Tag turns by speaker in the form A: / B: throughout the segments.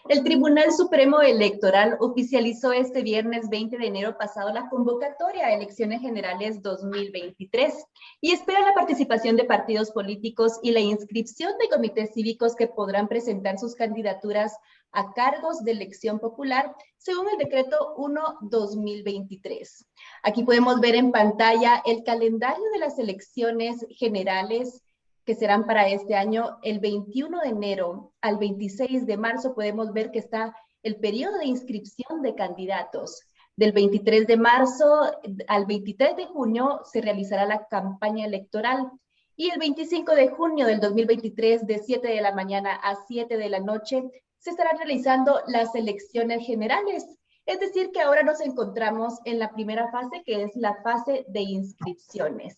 A: El Tribunal Supremo Electoral oficializó este viernes 20 de enero pasado la convocatoria a elecciones generales 2023 y espera la participación de partidos políticos y la inscripción de comités cívicos que podrán presentar sus candidaturas a cargos de elección popular según el decreto 1/2023. Aquí podemos ver en pantalla el calendario de las elecciones generales que serán para este año. El 21 de enero al 26 de marzo podemos ver que está el periodo de inscripción de candidatos. Del 23 de marzo al 23 de junio se realizará la campaña electoral y el 25 de junio del 2023 de 7 de la mañana a 7 de la noche se estarán realizando las elecciones generales. Es decir, que ahora nos encontramos en la primera fase, que es la fase de inscripciones.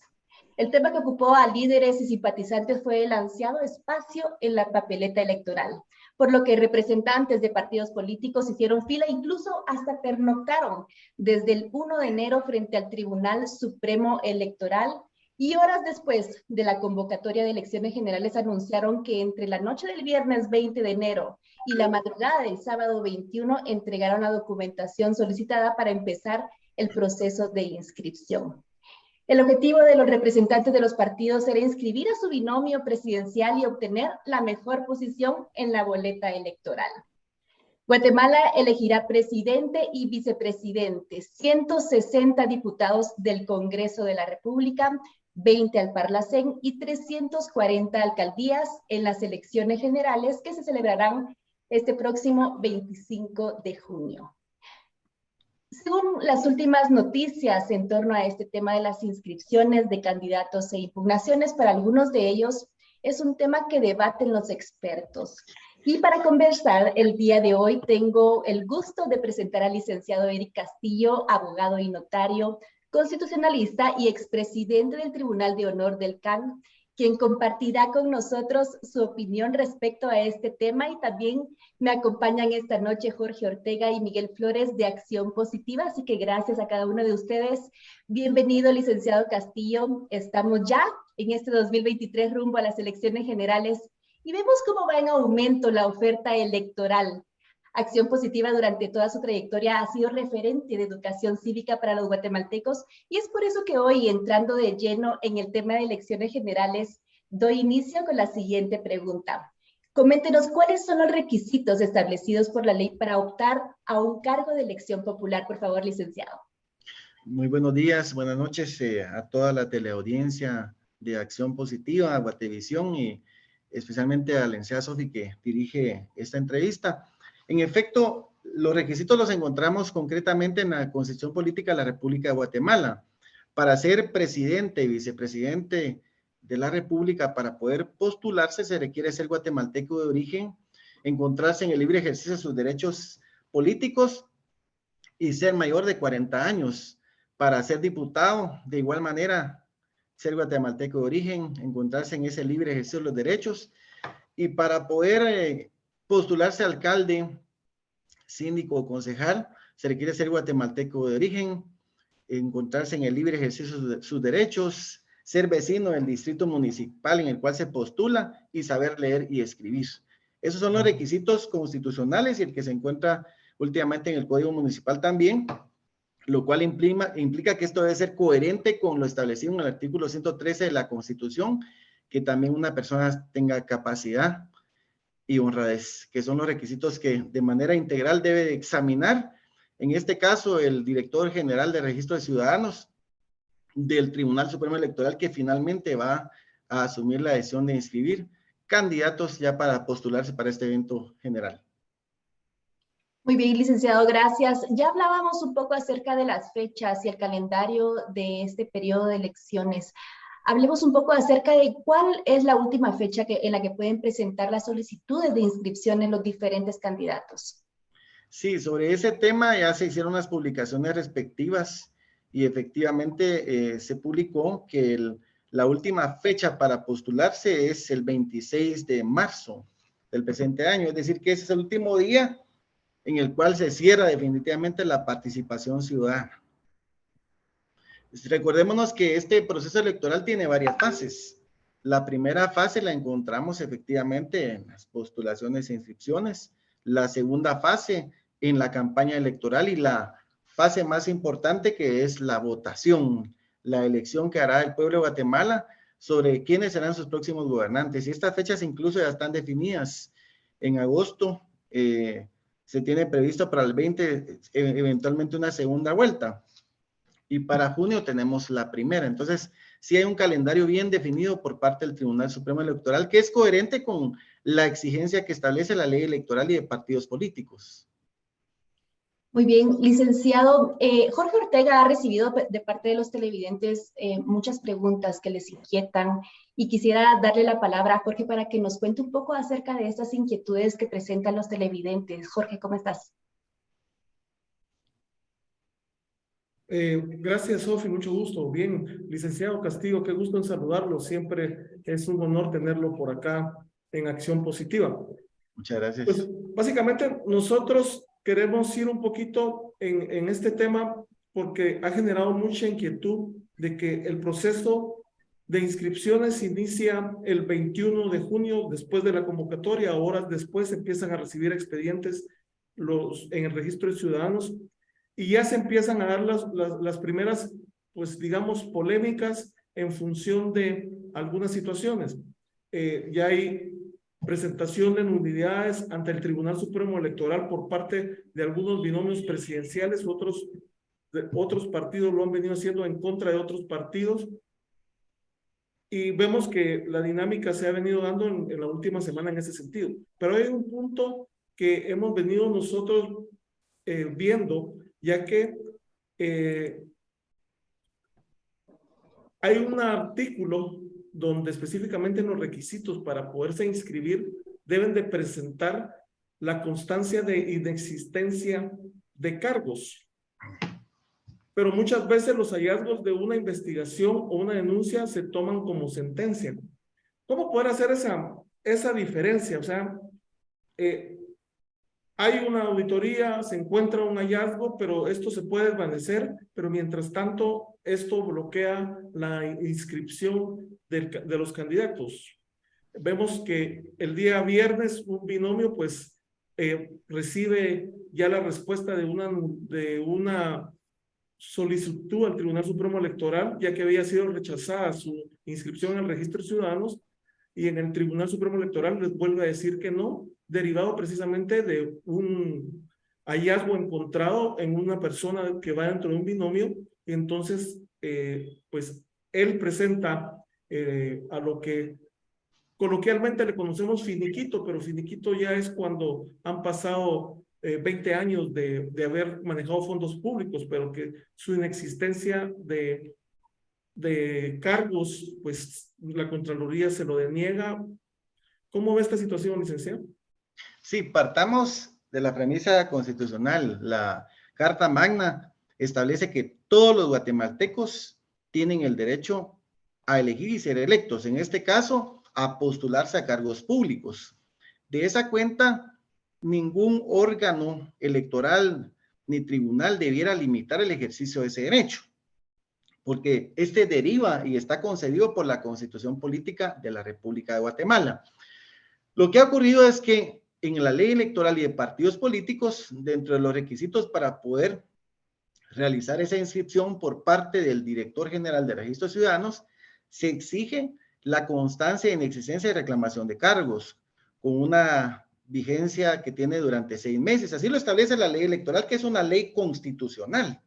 A: El tema que ocupó a líderes y simpatizantes fue el ansiado espacio en la papeleta electoral, por lo que representantes de partidos políticos hicieron fila, incluso hasta pernoctaron desde el 1 de enero frente al Tribunal Supremo Electoral y horas después de la convocatoria de elecciones generales anunciaron que entre la noche del viernes 20 de enero y la madrugada del sábado 21 entregaron la documentación solicitada para empezar el proceso de inscripción. El objetivo de los representantes de los partidos era inscribir a su binomio presidencial y obtener la mejor posición en la boleta electoral. Guatemala elegirá presidente y vicepresidente, 160 diputados del Congreso de la República, 20 al Parlacén y 340 alcaldías en las elecciones generales que se celebrarán este próximo 25 de junio. Según las últimas noticias en torno a este tema de las inscripciones de candidatos e impugnaciones, para algunos de ellos es un tema que debaten los expertos. Y para conversar el día de hoy tengo el gusto de presentar al licenciado Eric Castillo, abogado y notario, constitucionalista y expresidente del Tribunal de Honor del CAN, quien compartirá con nosotros su opinión respecto a este tema, y también me acompañan esta noche Jorge Ortega y Miguel Flores de Acción Positiva, así que gracias a cada uno de ustedes. Bienvenido, licenciado Castillo. Estamos ya en este 2023 rumbo a las elecciones generales y vemos cómo va en aumento la oferta electoral. Acción Positiva durante toda su trayectoria ha sido referente de educación cívica para los guatemaltecos y es por eso que hoy, entrando de lleno en el tema de elecciones generales, doy inicio con la siguiente pregunta. Coméntenos cuáles son los requisitos establecidos por la ley para optar a un cargo de elección popular, por favor, licenciado.
B: Muy buenos días, buenas noches a toda la teleaudiencia de Acción Positiva, a Guatevisión y especialmente a la licenciada Sofi que dirige esta entrevista. En efecto, los requisitos los encontramos concretamente en la Constitución Política de la República de Guatemala. Para ser presidente y vicepresidente de la República, para poder postularse, se requiere ser guatemalteco de origen, encontrarse en el libre ejercicio de sus derechos políticos y ser mayor de 40 años. Para ser diputado, de igual manera, ser guatemalteco de origen, encontrarse en ese libre ejercicio de los derechos. Y para poder postularse alcalde, síndico o concejal, se requiere ser guatemalteco de origen, encontrarse en el libre ejercicio de sus derechos, ser vecino del distrito municipal en el cual se postula y saber leer y escribir. Esos son los requisitos constitucionales y el que se encuentra últimamente en el Código Municipal también, lo cual implica que esto debe ser coherente con lo establecido en el artículo 113 de la Constitución, que también una persona tenga capacidad y honradez, que son los requisitos que de manera integral debe de examinar, en este caso, el director general de Registro de Ciudadanos del Tribunal Supremo Electoral, que finalmente va a asumir la decisión de inscribir candidatos ya para postularse para este evento general.
A: Muy bien, licenciado, gracias. Ya hablábamos un poco acerca de las fechas y el calendario de este periodo de elecciones. Hablemos un poco acerca de cuál es la última fecha en la que pueden presentar las solicitudes de inscripción en los diferentes candidatos.
B: Sí, sobre ese tema ya se hicieron las publicaciones respectivas y efectivamente se publicó que la última fecha para postularse es el 26 de marzo del presente año, es decir, que ese es el último día en el cual se cierra definitivamente la participación ciudadana. Recordémonos que este proceso electoral tiene varias fases. La primera fase la encontramos efectivamente en las postulaciones e inscripciones. la segunda fase en la campaña electoral y la fase más importante, que es la votación, la elección que hará el pueblo de Guatemala sobre quiénes serán sus próximos gobernantes. Y estas fechas incluso ya están definidas. En agosto se tiene previsto para el 20 eventualmente una segunda vuelta. Y para junio tenemos la primera. Entonces, sí hay un calendario bien definido por parte del Tribunal Supremo Electoral que es coherente con la exigencia que establece la ley electoral y de partidos políticos.
A: Muy bien, licenciado. Jorge Ortega ha recibido de parte de los televidentes muchas preguntas que les inquietan y quisiera darle la palabra a Jorge para que nos cuente un poco acerca de estas inquietudes que presentan los televidentes. Jorge, ¿cómo estás?
C: Gracias, Sofi, mucho gusto. Bien, licenciado Castillo, qué gusto en saludarlo. Siempre es un honor tenerlo por acá en Acción Positiva.
B: Muchas gracias.
C: Pues básicamente nosotros queremos ir un poquito en este tema porque ha generado mucha inquietud de que el proceso de inscripciones inicia el 21 de junio después de la convocatoria. Horas después empiezan a recibir expedientes en el registro de ciudadanos y ya se empiezan a dar las primeras, pues digamos, polémicas en función de algunas situaciones. Ya hay presentación de nulidades ante el Tribunal Supremo Electoral por parte de algunos binomios presidenciales, otros partidos lo han venido haciendo en contra de otros partidos, y vemos que la dinámica se ha venido dando en la última semana en ese sentido. Pero hay un punto que hemos venido nosotros viendo, ya que hay un artículo donde específicamente en los requisitos para poderse inscribir deben de presentar la constancia de inexistencia de cargos. Pero muchas veces los hallazgos de una investigación o una denuncia se toman como sentencia. ¿Cómo poder hacer esa diferencia? O sea, hay una auditoría, se encuentra un hallazgo, pero esto se puede desvanecer, pero mientras tanto esto bloquea la inscripción de los candidatos. Vemos que el día viernes un binomio pues recibe ya la respuesta de una solicitud al Tribunal Supremo Electoral, ya que había sido rechazada su inscripción en el registro de ciudadanos, y en el Tribunal Supremo Electoral les vuelve a decir que no, derivado precisamente de un hallazgo encontrado en una persona que va dentro de un binomio. Y entonces, pues él presenta a lo que coloquialmente le conocemos finiquito, pero finiquito ya es cuando han pasado 20 años de haber manejado fondos públicos, pero que su inexistencia de cargos, pues la Contraloría se lo deniega. ¿Cómo ve esta situación, licenciado?
B: Sí, partamos de la premisa constitucional. La Carta Magna establece que todos los guatemaltecos tienen el derecho a elegir y ser electos. En este caso, a postularse a cargos públicos. De esa cuenta, ningún órgano electoral ni tribunal debiera limitar el ejercicio de ese derecho, porque este deriva y está concebido por la Constitución Política de la República de Guatemala. Lo que ha ocurrido es que en la ley electoral y de partidos políticos, dentro de los requisitos para poder realizar esa inscripción por parte del director general de Registro de Ciudadanos, se exige la constancia de inexistencia y reclamación de cargos, con una vigencia que tiene durante 6 meses. Así lo establece la ley electoral, que es una ley constitucional.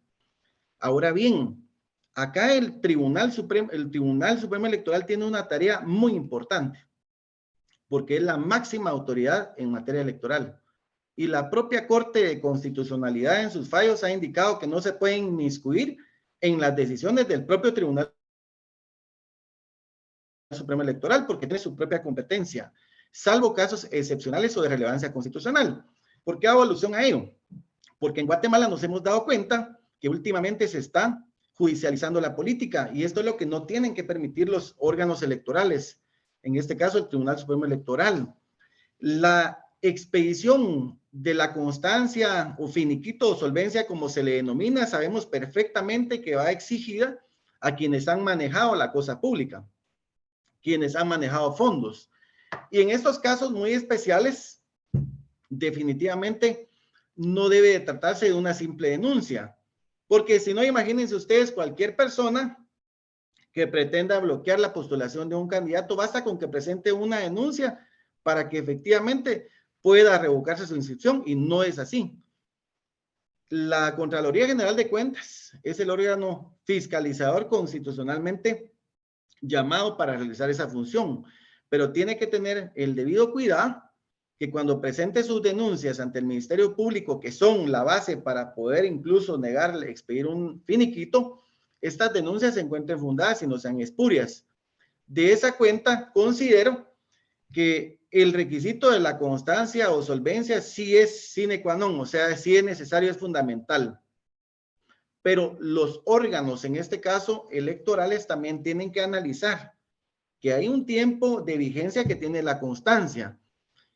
B: Ahora bien, acá el Tribunal Supremo Electoral tiene una tarea muy importante, porque es la máxima autoridad en materia electoral. Y la propia Corte de Constitucionalidad en sus fallos ha indicado que no se pueden inmiscuir en las decisiones del propio Tribunal Supremo Electoral, porque tiene su propia competencia, salvo casos excepcionales o de relevancia constitucional. ¿Por qué hago alusión a ello? Porque en Guatemala nos hemos dado cuenta que últimamente se está judicializando la política, y esto es lo que no tienen que permitir los órganos electorales, en este caso el Tribunal Supremo Electoral. La expedición de la constancia o finiquito o solvencia, como se le denomina, sabemos perfectamente que va exigida a quienes han manejado la cosa pública, quienes han manejado fondos. Y en estos casos muy especiales, definitivamente no debe de tratarse de una simple denuncia, porque si no, imagínense ustedes, cualquier persona que pretenda bloquear la postulación de un candidato, basta con que presente una denuncia para que efectivamente pueda revocarse su inscripción, y no es así. La Contraloría General de Cuentas es el órgano fiscalizador constitucionalmente llamado para realizar esa función, pero tiene que tener el debido cuidado que cuando presente sus denuncias ante el Ministerio Público, que son la base para poder incluso negarle, expedir un finiquito, estas denuncias se encuentren fundadas y no sean espurias. De esa cuenta, considero que el requisito de la constancia o solvencia sí es sine qua non, o sea, sí es necesario, es fundamental. Pero los órganos, en este caso electorales, también tienen que analizar que hay un tiempo de vigencia que tiene la constancia,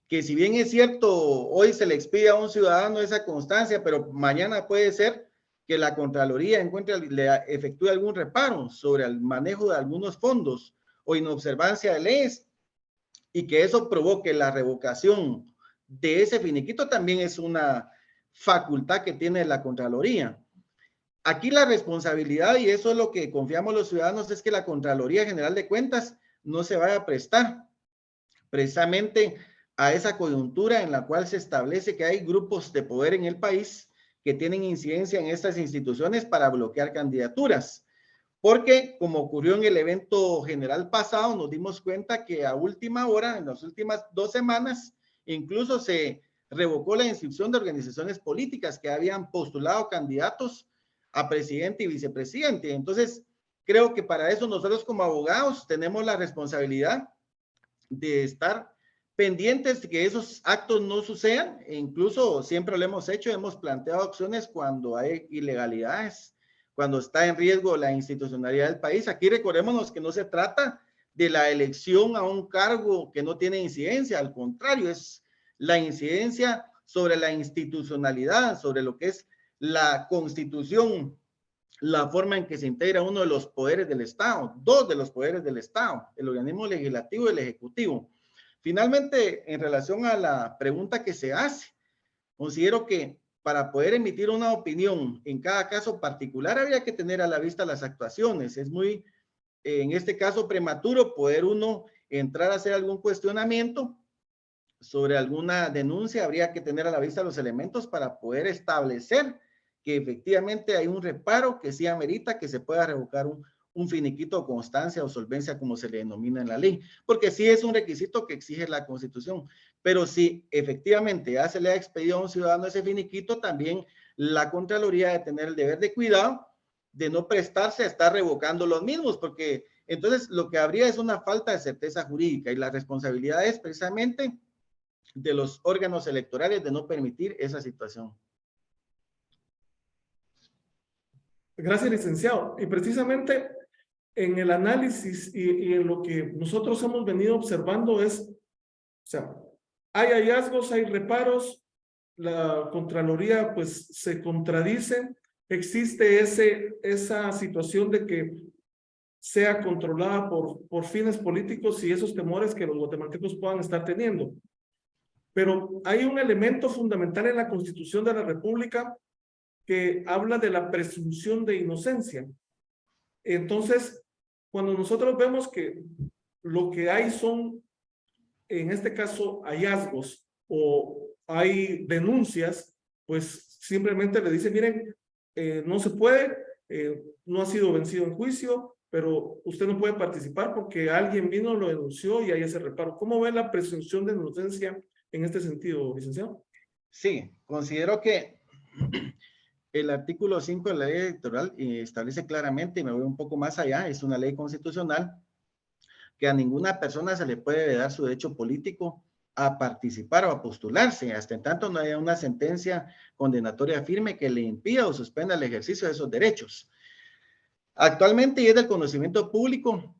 B: que si bien es cierto, hoy se le expide a un ciudadano esa constancia, pero mañana puede ser que la Contraloría le efectúe algún reparo sobre el manejo de algunos fondos o inobservancia de leyes, y que eso provoque la revocación de ese finiquito, también es una facultad que tiene la Contraloría. Aquí la responsabilidad, y eso es lo que confiamos los ciudadanos, es que la Contraloría General de Cuentas no se vaya a prestar precisamente a esa coyuntura en la cual se establece que hay grupos de poder en el país que tienen incidencia en estas instituciones para bloquear candidaturas. Porque, como ocurrió en el evento general pasado, nos dimos cuenta que a última hora, en las últimas 2 semanas, incluso se revocó la inscripción de organizaciones políticas que habían postulado candidatos a presidente y vicepresidente. Entonces, creo que para eso nosotros como abogados tenemos la responsabilidad de estar pendientes de que esos actos no sucedan, e incluso siempre lo hemos hecho, hemos planteado acciones cuando hay ilegalidades, cuando está en riesgo la institucionalidad del país. Aquí recordémonos que no se trata de la elección a un cargo que no tiene incidencia, al contrario, es la incidencia sobre la institucionalidad, sobre lo que es la Constitución, la forma en que se integra uno de los poderes del Estado, 2 de los poderes del Estado, el organismo legislativo y el ejecutivo. Finalmente, en relación a la pregunta que se hace, considero que para poder emitir una opinión en cada caso particular habría que tener a la vista las actuaciones. Es muy, en este caso, prematuro poder uno entrar a hacer algún cuestionamiento sobre alguna denuncia. Habría que tener a la vista los elementos para poder establecer que efectivamente hay un reparo que sí amerita que se pueda revocar un finiquito, constancia o solvencia, como se le denomina en la ley, porque sí es un requisito que exige la Constitución. Pero si efectivamente ya se le ha expedido a un ciudadano ese finiquito, también la Contraloría debe tener el deber de cuidado de no prestarse a estar revocando los mismos, porque entonces lo que habría es una falta de certeza jurídica, y la responsabilidad es precisamente de los órganos electorales de no permitir esa situación.
C: Gracias, licenciado. Y precisamente en el análisis y en lo que nosotros hemos venido observando es, o sea, hay hallazgos, hay reparos, la Contraloría pues se contradice, existe esa situación de que sea controlada por fines políticos y esos temores que los guatemaltecos puedan estar teniendo. Pero hay un elemento fundamental en la Constitución de la República que habla de la presunción de inocencia. Entonces, cuando nosotros vemos que lo que hay son, en este caso, hallazgos o hay denuncias, pues simplemente le dicen, miren, no se puede, no ha sido vencido en juicio, pero usted no puede participar porque alguien vino, lo denunció y hay ese reparo. ¿Cómo ve la presunción de inocencia en este sentido, licenciado?
B: Sí, considero que el artículo 5 de la ley electoral establece claramente, y me voy un poco más allá, es una ley constitucional, que a ninguna persona se le puede dar su derecho político a participar o a postularse, hasta en tanto no haya una sentencia condenatoria firme que le impida o suspenda el ejercicio de esos derechos. Actualmente, y es del conocimiento público,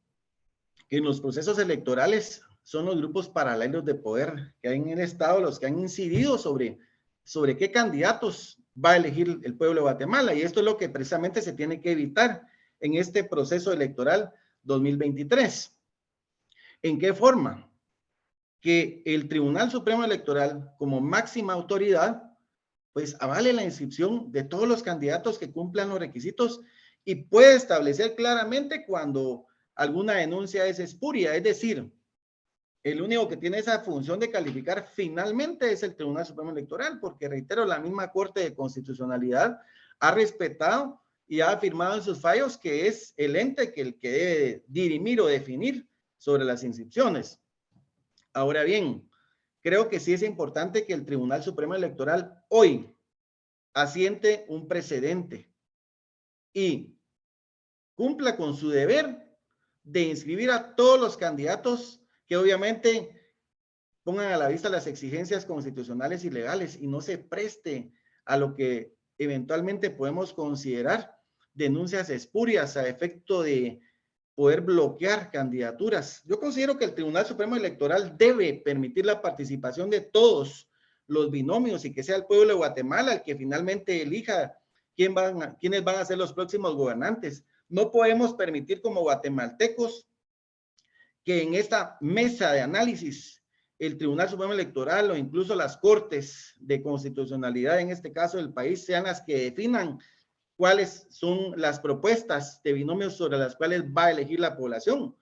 B: en los procesos electorales son los grupos paralelos de poder que hay en el Estado los que han incidido sobre qué candidatos va a elegir el pueblo de Guatemala, y esto es lo que precisamente se tiene que evitar en este proceso electoral 2023. ¿En qué forma? que el Tribunal Supremo Electoral, como máxima autoridad, pues avale la inscripción de todos los candidatos que cumplan los requisitos y puede establecer claramente cuando alguna denuncia es espuria, es decir, el único que tiene esa función de calificar finalmente es el Tribunal Supremo Electoral, porque reitero, la misma Corte de Constitucionalidad ha respetado y ha afirmado en sus fallos que es el ente que debe dirimir o definir sobre las inscripciones. Ahora bien, creo que sí es importante que el Tribunal Supremo Electoral hoy asiente un precedente y cumpla con su deber de inscribir a todos los candidatos que obviamente pongan a la vista las exigencias constitucionales y legales y no se preste a lo que eventualmente podemos considerar denuncias espurias a efecto de poder bloquear candidaturas. Yo considero que el Tribunal Supremo Electoral debe permitir la participación de todos los binomios y que sea el pueblo de Guatemala el que finalmente elija quiénes van a ser los próximos gobernantes. No podemos permitir como guatemaltecos que en esta mesa de análisis el Tribunal Supremo Electoral o incluso las Cortes de Constitucionalidad, en este caso del país, sean las que definan cuáles son las propuestas de binomios sobre las cuales va a elegir la población.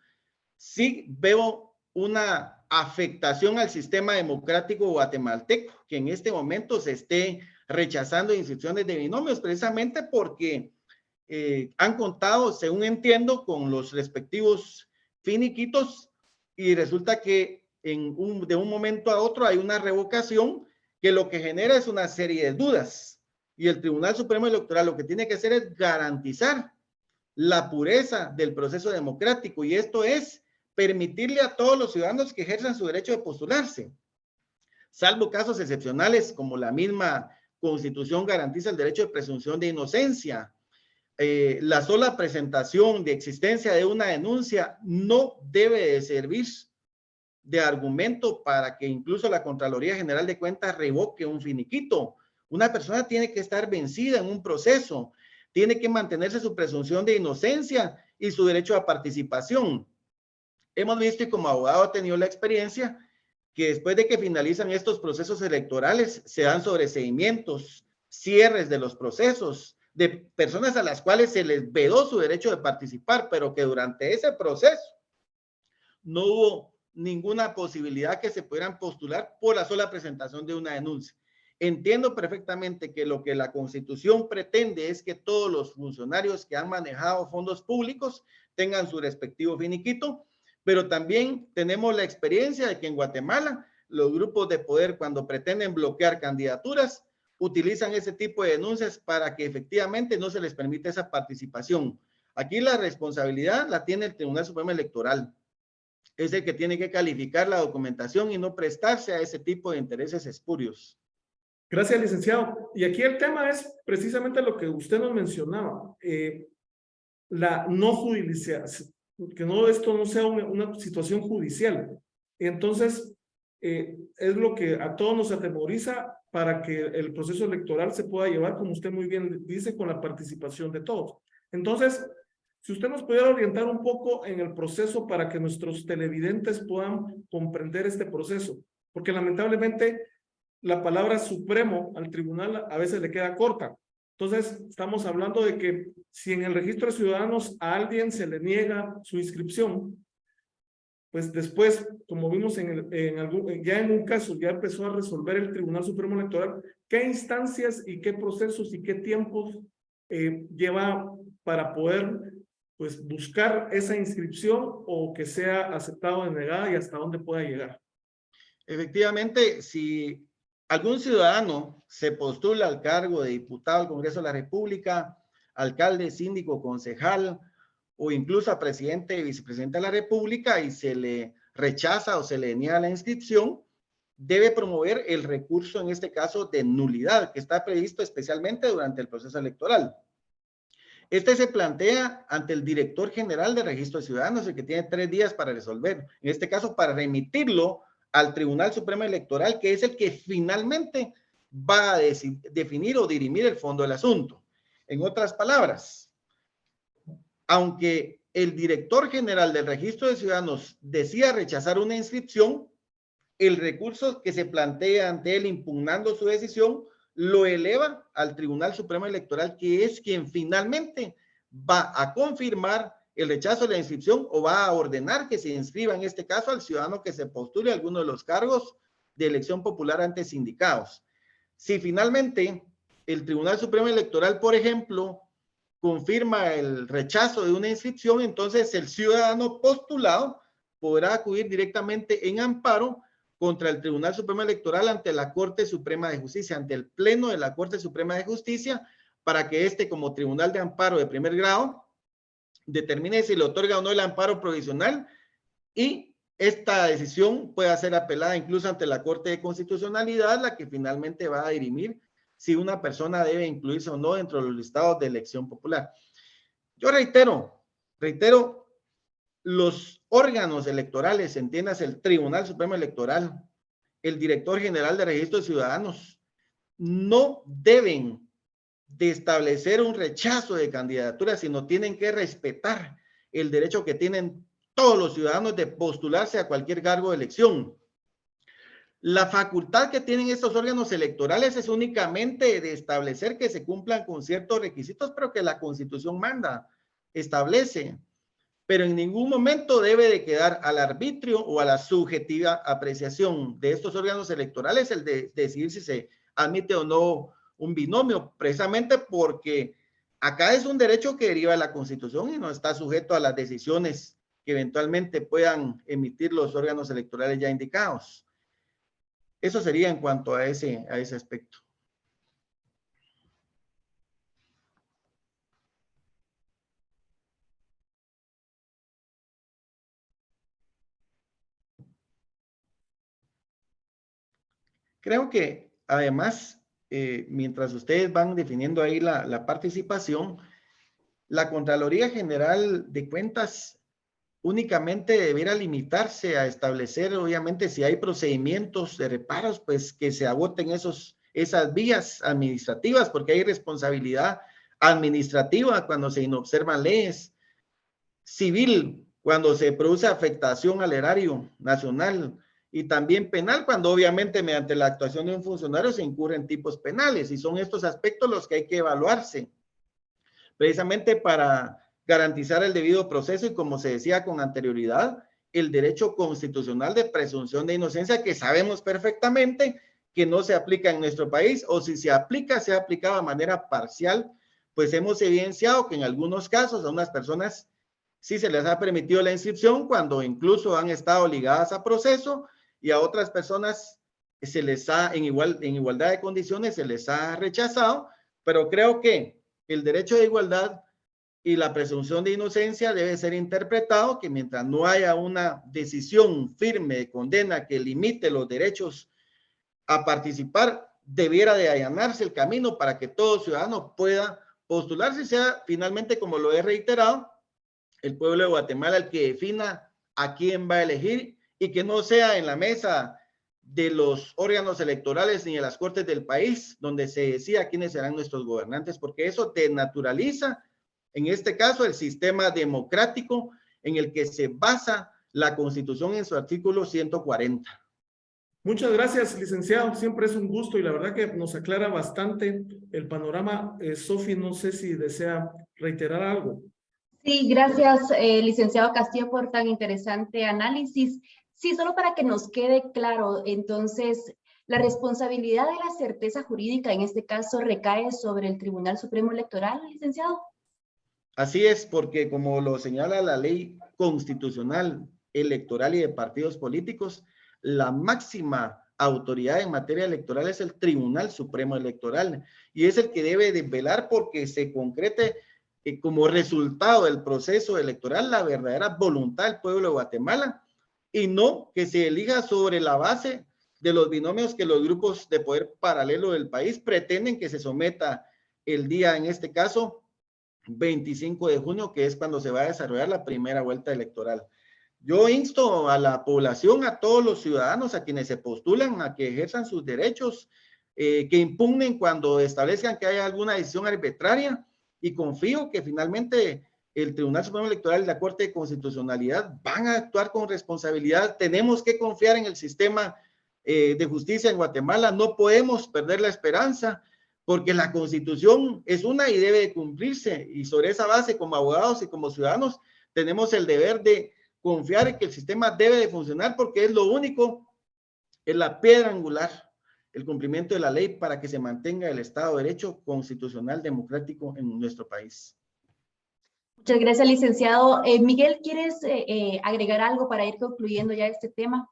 B: Sí veo una afectación al sistema democrático guatemalteco, que en este momento se esté rechazando inscripciones de binomios, precisamente porque han contado, según entiendo, con los respectivos finiquitos y resulta que de un momento a otro hay una revocación que lo que genera es una serie de dudas. Y el Tribunal Supremo Electoral lo que tiene que hacer es garantizar la pureza del proceso democrático y esto es permitirle a todos los ciudadanos que ejerzan su derecho de postularse, salvo casos excepcionales como la misma Constitución garantiza el derecho de presunción de inocencia. La sola presentación de existencia de una denuncia no debe de servir de argumento para que incluso la Contraloría General de Cuentas revoque un finiquito. Una persona tiene que estar vencida en un proceso, tiene que mantenerse su presunción de inocencia y su derecho a participación. Hemos visto y como abogado he tenido la experiencia que después de que finalizan estos procesos electorales se dan sobreseimientos, cierres de los procesos de personas a las cuales se les vedó su derecho de participar, pero que durante ese proceso no hubo ninguna posibilidad que se pudieran postular por la sola presentación de una denuncia. Entiendo perfectamente que lo que la Constitución pretende es que todos los funcionarios que han manejado fondos públicos tengan su respectivo finiquito, pero también tenemos la experiencia de que en Guatemala los grupos de poder cuando pretenden bloquear candidaturas utilizan ese tipo de denuncias para que efectivamente no se les permita esa participación. Aquí la responsabilidad la tiene el Tribunal Supremo Electoral. Es el que tiene que calificar la documentación y no prestarse a ese tipo de intereses espurios.
C: Gracias, licenciado. Y aquí el tema es precisamente lo que usted nos mencionaba, la no judicial, que esto no sea una situación judicial. Entonces, es lo que a todos nos atemoriza para que el proceso electoral se pueda llevar, como usted muy bien dice, con la participación de todos. Entonces, si usted nos pudiera orientar un poco en el proceso para que nuestros televidentes puedan comprender este proceso, porque lamentablemente la palabra supremo al tribunal a veces le queda corta. Entonces, estamos hablando de que si en el registro de ciudadanos a alguien se le niega su inscripción, pues después, como vimos ya en un caso, ya empezó a resolver el Tribunal Supremo Electoral, ¿qué instancias y qué procesos y qué tiempos lleva para poder pues, buscar esa inscripción o que sea aceptado o denegada y hasta dónde pueda llegar?
B: Efectivamente, si algún ciudadano se postula al cargo de diputado al Congreso de la República, alcalde, síndico, concejal o incluso a presidente y vicepresidente de la República y se le rechaza o se le niega la inscripción, debe promover el recurso, en este caso, de nulidad, que está previsto especialmente durante el proceso electoral. Este se plantea ante el director general de Registro de Ciudadanos, el que tiene 3 días para resolver, en este caso para remitirlo al Tribunal Supremo Electoral, que es el que finalmente va a definir o dirimir el fondo del asunto. En otras palabras, aunque el director general del Registro de Ciudadanos decida rechazar una inscripción, el recurso que se plantea ante él impugnando su decisión lo eleva al Tribunal Supremo Electoral, que es quien finalmente va a confirmar el rechazo de la inscripción o va a ordenar que se inscriba en este caso al ciudadano que se postule a alguno de los cargos de elección popular antes indicados. Si finalmente el Tribunal Supremo Electoral, por ejemplo, confirma el rechazo de una inscripción, entonces el ciudadano postulado podrá acudir directamente en amparo contra el Tribunal Supremo Electoral ante la Corte Suprema de Justicia, ante el Pleno de la Corte Suprema de Justicia, para que este, como tribunal de amparo de primer grado, determine si le otorga o no el amparo provisional, y esta decisión pueda ser apelada incluso ante la Corte de Constitucionalidad, la que finalmente va a dirimir si una persona debe incluirse o no dentro de los listados de elección popular. Yo reitero, los órganos electorales, entiendas el Tribunal Supremo Electoral, el Director General de Registro de Ciudadanos, no deben de establecer un rechazo de candidatura, sino tienen que respetar el derecho que tienen todos los ciudadanos de postularse a cualquier cargo de elección. La facultad que tienen estos órganos electorales es únicamente de establecer que se cumplan con ciertos requisitos, pero que la Constitución manda, establece, pero en ningún momento debe de quedar al arbitrio o a la subjetiva apreciación de estos órganos electorales el de decidir si se admite o no un binomio, precisamente porque acá es un derecho que deriva de la Constitución y no está sujeto a las decisiones que eventualmente puedan emitir los órganos electorales ya indicados. Eso sería en cuanto a ese aspecto. Creo que además, mientras ustedes van definiendo ahí la participación, la Contraloría General de Cuentas únicamente deberá limitarse a establecer, obviamente, si hay procedimientos de reparos, pues que se agoten esas vías administrativas, porque hay responsabilidad administrativa cuando se inobservan leyes, civil cuando se produce afectación al erario nacional, y también penal cuando obviamente mediante la actuación de un funcionario se incurren tipos penales, y son estos aspectos los que hay que evaluarse, precisamente para garantizar el debido proceso y, como se decía con anterioridad, el derecho constitucional de presunción de inocencia, que sabemos perfectamente que no se aplica en nuestro país, o si se aplica, se ha aplicado de manera parcial, pues hemos evidenciado que en algunos casos a unas personas sí se les ha permitido la inscripción cuando incluso han estado ligadas a proceso, y a otras personas se les ha, en igualdad de condiciones, se les ha rechazado, pero creo que el derecho de igualdad y la presunción de inocencia debe ser interpretado que mientras no haya una decisión firme de condena que limite los derechos a participar, debiera de allanarse el camino para que todo ciudadano pueda postularse, sea finalmente, como lo he reiterado, el pueblo de Guatemala el que defina a quién va a elegir, y que no sea en la mesa de los órganos electorales ni de las cortes del país donde se decida quiénes serán nuestros gobernantes, porque eso desnaturaliza, en este caso, el sistema democrático en el que se basa la Constitución en su artículo 140.
C: Muchas gracias, licenciado. Siempre es un gusto y la verdad que nos aclara bastante el panorama. Sofi, no sé si desea reiterar algo.
A: Sí, gracias, licenciado Castillo, por tan interesante análisis. Sí, solo para que nos quede claro, entonces, la responsabilidad de la certeza jurídica en este caso recae sobre el Tribunal Supremo Electoral, licenciado.
B: Así es, porque como lo señala la ley constitucional electoral y de partidos políticos, la máxima autoridad en materia electoral es el Tribunal Supremo Electoral, y es el que debe de velar porque se concrete como resultado del proceso electoral la verdadera voluntad del pueblo de Guatemala, y no que se elija sobre la base de los binomios que los grupos de poder paralelo del país pretenden que se someta el día, en este caso, 25 de junio, que es cuando se va a desarrollar la primera vuelta electoral. Yo insto a la población, a todos los ciudadanos, a quienes se postulan, a que ejerzan sus derechos, que impugnen cuando establezcan que haya alguna decisión arbitraria, y confío que finalmente el Tribunal Supremo Electoral y la Corte de Constitucionalidad van a actuar con responsabilidad. Tenemos que confiar en el sistema de Justicia en Guatemala, no podemos perder la esperanza, porque la Constitución es una y debe de cumplirse, y sobre esa base, como abogados y como ciudadanos, tenemos el deber de confiar en que el sistema debe de funcionar, porque es lo único, es la piedra angular, el cumplimiento de la ley para que se mantenga el Estado de Derecho constitucional democrático en nuestro país.
A: Muchas gracias, licenciado. Miguel, ¿quieres agregar algo para ir concluyendo ya este tema?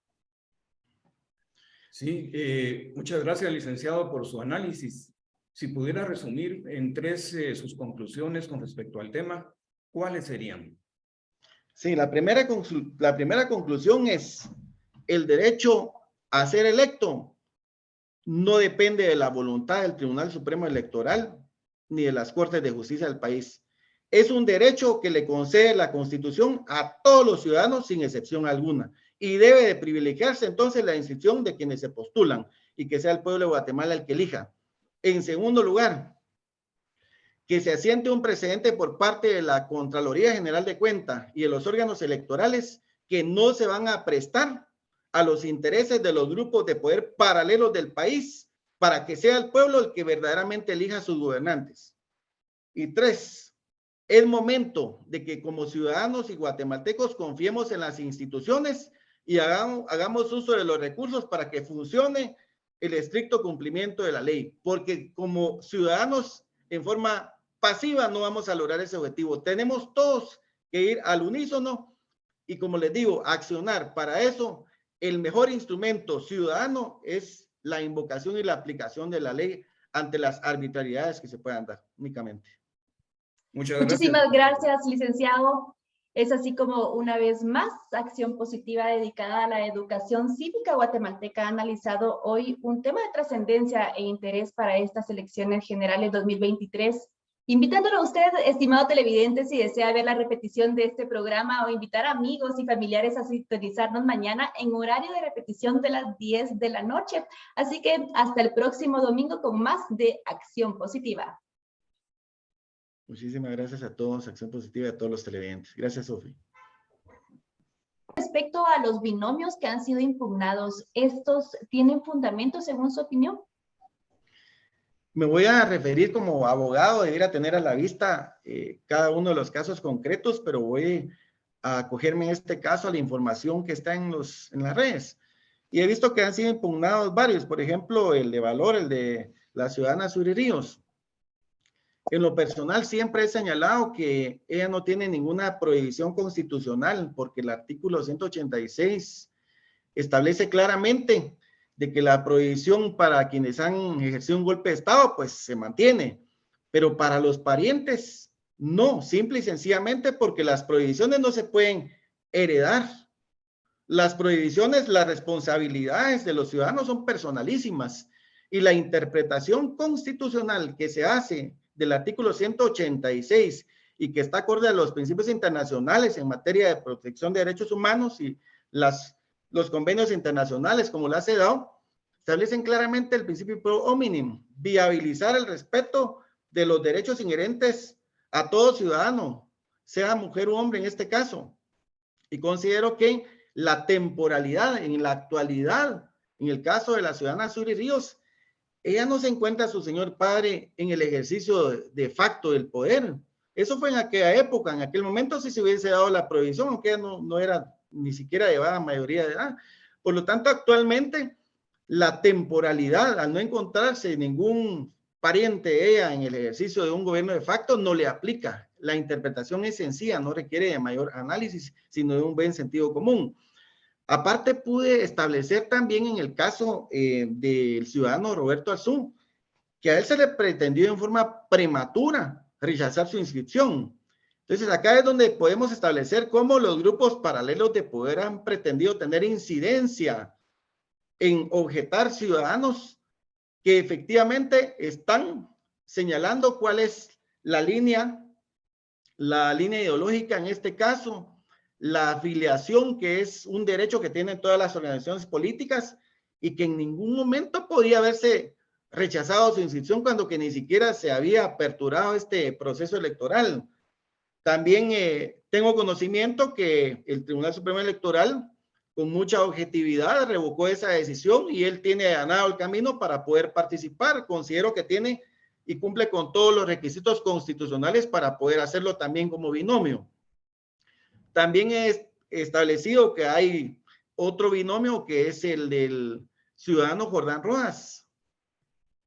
D: Sí, muchas gracias, licenciado, por su análisis. Si pudiera resumir en tres sus conclusiones con respecto al tema, ¿cuáles serían?
B: Sí, la primera conclusión es el derecho a ser electo no depende de la voluntad del Tribunal Supremo Electoral ni de las Cortes de Justicia del país. Es un derecho que le concede la Constitución a todos los ciudadanos sin excepción alguna, y debe de privilegiarse entonces la inscripción de quienes se postulan y que sea el pueblo de Guatemala el que elija. En segundo lugar, que se asiente un precedente por parte de la Contraloría General de Cuentas y de los órganos electorales que no se van a prestar a los intereses de los grupos de poder paralelos del país, para que sea el pueblo el que verdaderamente elija a sus gobernantes. Y tres, es momento de que como ciudadanos y guatemaltecos confiemos en las instituciones y hagamos uso de los recursos para que funcione el estricto cumplimiento de la ley, porque como ciudadanos en forma pasiva no vamos a lograr ese objetivo. Tenemos todos que ir al unísono y, como les digo, accionar. Para eso, el mejor instrumento ciudadano es la invocación y la aplicación de la ley ante las arbitrariedades que se puedan dar únicamente.
D: Muchas gracias.
A: Muchísimas gracias, licenciado. Es así como una vez más Acción Positiva dedicada a la educación cívica guatemalteca ha analizado hoy un tema de trascendencia e interés para estas elecciones generales 2023. Invitándolo a usted, estimado televidente, si desea ver la repetición de este programa o invitar a amigos y familiares a sintonizarnos mañana en horario de repetición de las 10 de la noche. Así que hasta el próximo domingo con más de Acción Positiva.
B: Muchísimas gracias a todos, Acción Positiva y a todos los televidentes. Gracias, Sofi.
A: Respecto a los binomios que han sido impugnados, ¿estos tienen fundamento según su opinión?
B: Me voy a referir como abogado, de ir a tener a la vista cada uno de los casos concretos, pero voy a acogerme en este caso a la información que está en las redes. Y he visto que han sido impugnados varios, por ejemplo, el de Valor, el de la ciudadana Suri Ríos. En lo personal siempre he señalado que ella no tiene ninguna prohibición constitucional, porque el artículo 186 establece claramente de que la prohibición para quienes han ejercido un golpe de Estado, pues se mantiene, pero para los parientes, no, simple y sencillamente porque las prohibiciones no se pueden heredar. Las prohibiciones, las responsabilidades de los ciudadanos son personalísimas, y la interpretación constitucional que se hace del artículo 186 y que está acorde a los principios internacionales en materia de protección de derechos humanos y los convenios internacionales como la CEDAW, establecen claramente el principio pro hominem, viabilizar el respeto de los derechos inherentes a todo ciudadano, sea mujer o hombre en este caso. Y considero que la temporalidad en la actualidad, en el caso de la ciudadana Suri Ríos, ella no se encuentra su señor padre en el ejercicio de facto del poder. Eso fue en aquella época, en aquel momento sí se hubiese dado la prohibición, aunque ella no era ni siquiera llevada a mayoría de edad. Por lo tanto, actualmente la temporalidad, al no encontrarse ningún pariente de ella en el ejercicio de un gobierno de facto, no le aplica. La interpretación es sencilla, no requiere de mayor análisis, sino de un buen sentido común. Aparte, pude establecer también en el caso del ciudadano Roberto Arzú, que a él se le pretendió en forma prematura rechazar su inscripción. Entonces, acá es donde podemos establecer cómo los grupos paralelos de poder han pretendido tener incidencia en objetar ciudadanos que efectivamente están señalando cuál es la línea ideológica en este caso, la afiliación, que es un derecho que tienen todas las organizaciones políticas y que en ningún momento podía haberse rechazado su inscripción cuando que ni siquiera se había aperturado este proceso electoral. También tengo conocimiento que el Tribunal Supremo Electoral con mucha objetividad revocó esa decisión y él tiene ganado el camino para poder participar. Considero que tiene y cumple con todos los requisitos constitucionales para poder hacerlo también como binomio. También he establecido que hay otro binomio que es el del ciudadano Jordán Rojas.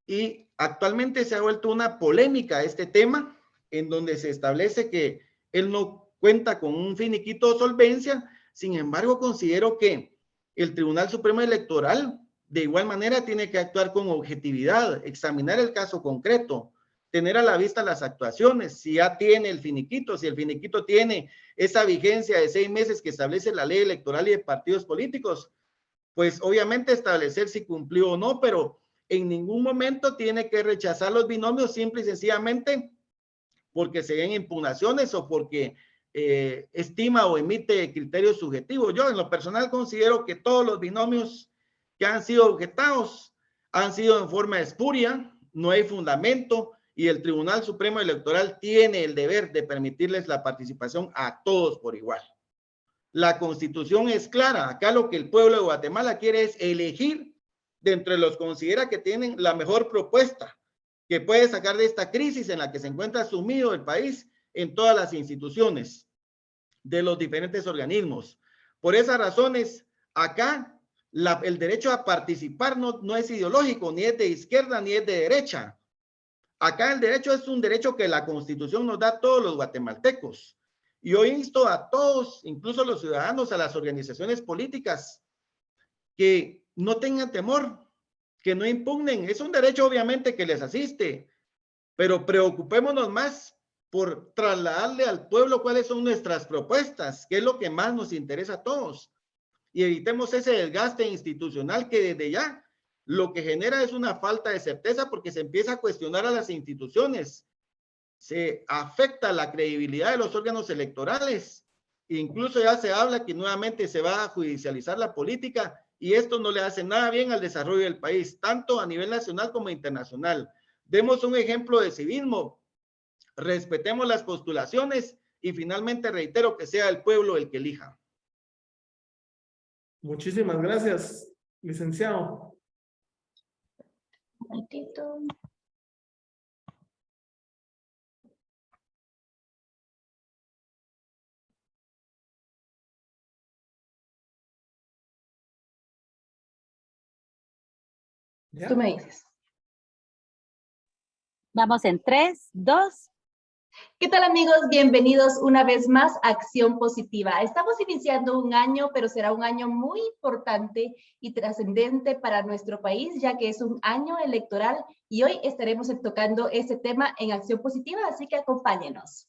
B: Y actualmente se ha vuelto una polémica este tema, en donde se establece que él no cuenta con un finiquito de solvencia. Sin embargo, considero que el Tribunal Supremo Electoral de igual manera tiene que actuar con objetividad, examinar el caso concreto, tener a la vista las actuaciones, si ya tiene el finiquito, si el finiquito tiene esa vigencia de 6 meses que establece la ley electoral y de partidos políticos, pues obviamente establecer si cumplió o no, pero en ningún momento tiene que rechazar los binomios simple y sencillamente porque se den impugnaciones o porque estima o emite criterios subjetivos. Yo en lo personal considero que todos los binomios que han sido objetados han sido en forma espuria, no hay fundamento y el Tribunal Supremo Electoral tiene el deber de permitirles la participación a todos por igual. La Constitución es clara, acá lo que el pueblo de Guatemala quiere es elegir de entre los que considera que tienen la mejor propuesta que puede sacar de esta crisis en la que se encuentra sumido el país en todas las instituciones de los diferentes organismos. Por esas razones, acá el derecho a participar no es ideológico, ni es de izquierda ni es de derecha. Acá el derecho es un derecho que la Constitución nos da a todos los guatemaltecos. Y hoy insto a todos, incluso a los ciudadanos, a las organizaciones políticas, que no tengan temor, que no impugnen. Es un derecho obviamente que les asiste, pero preocupémonos más por trasladarle al pueblo cuáles son nuestras propuestas, qué es lo que más nos interesa a todos. Y evitemos ese desgaste institucional que desde ya lo que genera es una falta de certeza porque se empieza a cuestionar a las instituciones. Se afecta la credibilidad de los órganos electorales. Incluso ya se habla que nuevamente se va a judicializar la política y esto no le hace nada bien al desarrollo del país, tanto a nivel nacional como internacional. Demos un ejemplo de civismo, respetemos las postulaciones y finalmente reitero que sea el pueblo el que elija.
C: Muchísimas gracias, licenciado.
A: Un momentito.
C: ¿Ya?
A: Tú me dices.
E: Vamos en 3, 2.
A: ¿Qué tal amigos? Bienvenidos una vez más a Acción Positiva. Estamos iniciando un año, pero será un año muy importante y trascendente para nuestro país, ya que es un año electoral y hoy estaremos tocando este tema en Acción Positiva, así que acompáñenos.